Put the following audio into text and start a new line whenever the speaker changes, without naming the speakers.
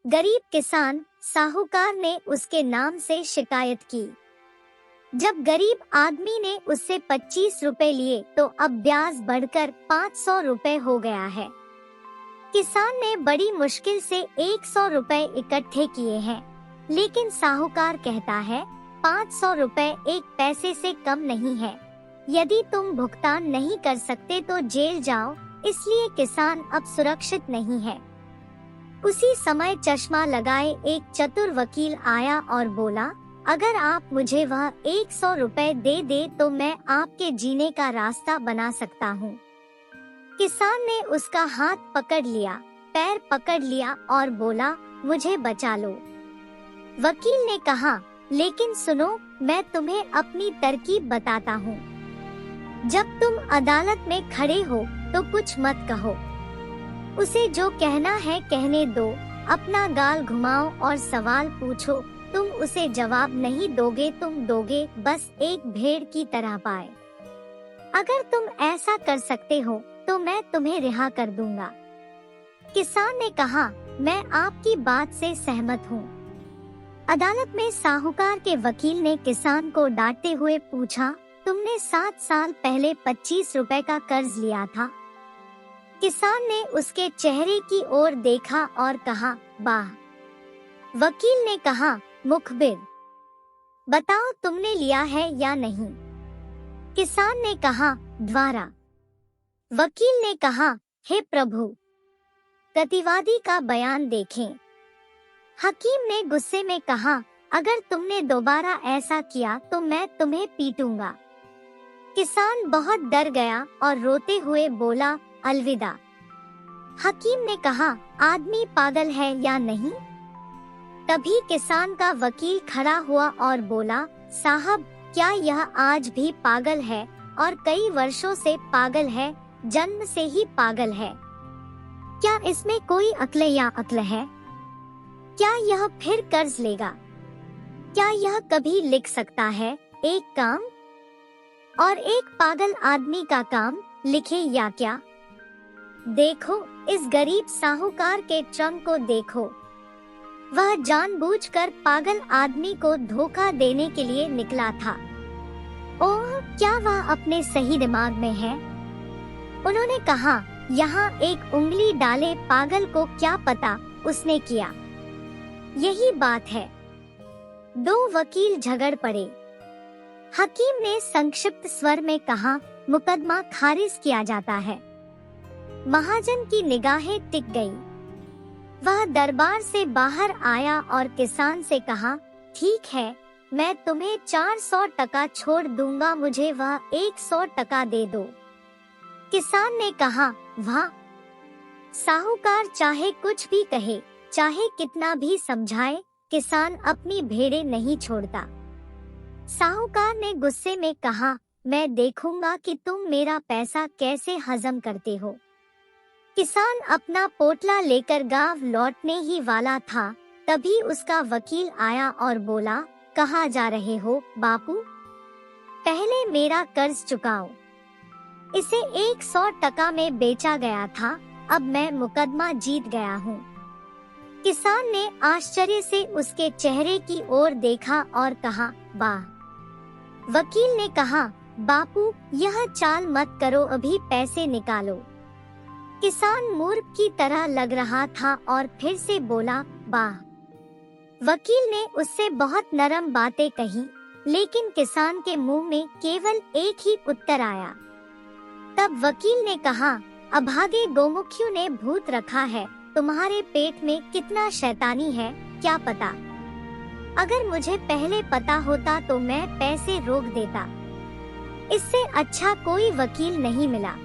गरीब किसान साहूकार ने उसके नाम से शिकायत की। जब गरीब आदमी ने उससे 25 रुपए लिए तो अब ब्याज बढ़कर 500 रुपए हो गया है। किसान ने बड़ी मुश्किल से 100 रुपए इकट्ठे किए हैं, लेकिन साहूकार कहता है 500 रुपए एक पैसे से कम नहीं है। यदि तुम भुगतान नहीं कर सकते तो जेल जाओ, इसलिए किसान अब सुरक्षित नहीं है। उसी समय चश्मा लगाए एक चतुर वकील आया और बोला, अगर आप मुझे वह 100 रुपए दे दे तो मैं आपके जीने का रास्ता बना सकता हूँ। किसान ने उसका हाथ पकड़ लिया, पैर पकड़ लिया और बोला, मुझे बचा लो। वकील ने कहा, लेकिन सुनो, मैं तुम्हें अपनी तरकीब बताता हूँ। जब तुम अदालत में खड़े हो तो कुछ मत कहो, उसे जो कहना है कहने दो, अपना गाल घुमाओ और सवाल पूछो। तुम उसे जवाब नहीं दोगे, तुम दोगे बस एक भेड़ की तरह पाए। अगर तुम ऐसा कर सकते हो तो मैं तुम्हें रिहा कर दूंगा। किसान ने कहा, मैं आपकी बात से सहमत हूँ। अदालत में साहूकार के वकील ने किसान को डांटते हुए पूछा, तुमने 7 साल पहले 25 रुपए का कर्ज लिया था। किसान ने उसके चेहरे की ओर देखा और कहा, वाह। वकील ने कहा, मुखबिर, बताओ तुमने लिया है या नहीं। किसान ने कहा, द्वारा। वकील ने कहा, हे प्रभु, प्रतिवादी का बयान देखें। हकीम ने गुस्से में कहा, अगर तुमने दोबारा ऐसा किया तो मैं तुम्हें पीटूंगा। किसान बहुत डर गया और रोते हुए बोला, अलविदा। हकीम ने कहा, आदमी पागल है या नहीं। तभी किसान का वकील खड़ा हुआ और बोला, साहब, क्या यह आज भी पागल है और कई वर्षों से पागल है, जन्म से ही पागल है। क्या इसमें कोई अक्ल या अक्ल है? क्या यह फिर कर्ज लेगा? क्या यह कभी लिख सकता है एक काम? और एक पागल आदमी का काम लिखे या क्या? देखो, इस गरीब साहूकार के ट्रंक को देखो। वह जानबूझकर पागल आदमी को धोखा देने के लिए निकला था। ओह, क्या वह अपने सही दिमाग में है? उन्होंने कहा, यहाँ एक उंगली डाले पागल को क्या पता उसने किया। यही बात है। 2 वकील झगड़ पड़े। हकीम ने संक्षिप्त स्वर में कहा, मुकदमा खारिज किया जाता है। महाजन की निगाहें टिक गई। वह दरबार से बाहर आया और किसान से कहा, ठीक है, मैं तुम्हें 400 टका छोड़ दूंगा, मुझे वह 100 टका दे दो। किसान ने कहा, वाह। साहूकार चाहे कुछ भी कहे, चाहे कितना भी समझाए, किसान अपनी भेड़ें नहीं छोड़ता। साहूकार ने गुस्से में कहा, मैं देखूंगा कि तुम मेरा पैसा कैसे हजम करते हो। किसान अपना पोटला लेकर गांव लौटने ही वाला था, तभी उसका वकील आया और बोला, कहाँ जा रहे हो बापू? पहले मेरा कर्ज चुकाओ। इसे 100 टका में बेचा गया था, अब मैं मुकदमा जीत गया हूँ। किसान ने आश्चर्य से उसके चेहरे की ओर देखा और कहा, वाह। वकील ने कहा, बापू, यह चाल मत करो, अभी पैसे निकालो। किसान मूर्ख की तरह लग रहा था और फिर से बोला, वाह। वकील ने उससे बहुत नरम बातें कही, लेकिन किसान के मुंह में केवल एक ही उत्तर आया। तब वकील ने कहा, अभागे गोमुखियों ने भूत रखा है, तुम्हारे पेट में कितना शैतानी है क्या पता। अगर मुझे पहले पता होता तो मैं पैसे रोक देता। इससे अच्छा कोई वकील नहीं मिला।